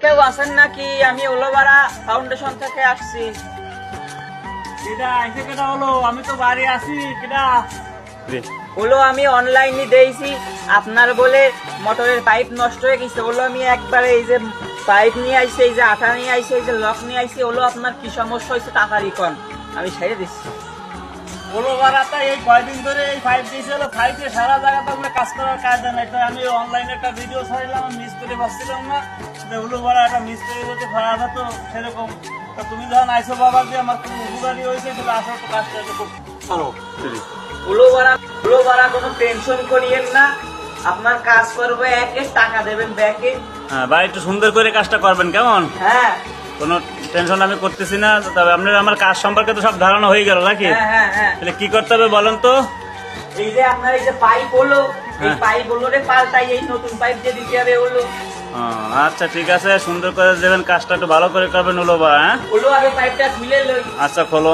কেউ আছেন নাকি? আমি উলোবাড়া ফাউন্ডেশন থেকে আসছি। আমি তো বাড়ি আছি। হলো আমি অনলাইনে দিয়েছি আপনার বলে মোটরের পাইপ নষ্ট হয়ে গেছে। হলো আমি একবারে এই যে পাইপ নিয়ে আইছি, এই যে আঠা নিয়ে আইছি, এই যে লক নিয়ে আইছি। হলো আপনার কি সমস্যা হয়েছে তাড়াতাড়ি কোন, আমি ছেড়ে দিচ্ছি। ওলোবাড়াতে এই কয়দিন ধরে এই পাইপ দিয়েছে, হলো পাইপে সারা জায়গাতে আমরা কাজ করার কাজ নাই। তো আমি অনলাইনে একটা ভিডিও ছাড়লাম, মিস্ত্রি পাচ্ছিলাম না, ওলোবাড়া একটা মিস্ত্রি যদি ভাড়া হতো সেরকম। তো তুমি যখন আইসো বাবা দিয়ে আমার খুব উপকারী হয়েছে, তাহলে আসো তো কাজটা একটু খুব ভালো। উলোবাড়া কোনো টেনশন করিয়েন না, আপনার কাজ করবো একে, টাকা দেবেন ব্যাকে। হ্যাঁ ভাই, একটু সুন্দর করে কাজটা করবেন কেমন? হ্যাঁ কোনো টেনশন আমি করতেছি না। তবে আপনার আমার কাজ সম্পর্কে তো সব ধারণা হয়ে গেল নাকি? হ্যাঁ। তাহলে কি করতে হবে বলেন তো? এই যে আপনার এই যে পাইপ হলো, এই হ্যাঁ। পাইপ হলো রে পাল্টাই, এই নতুন পাইপ যে দিতে হবে হলো। আচ্ছা ঠিক আছে, সুন্দর করে দেবেন, কাজটা একটু ভালো করে করবেন। হলো বা হ্যাঁ, হলো আগে পাইপটা খুলে লই। আচ্ছা খোলো।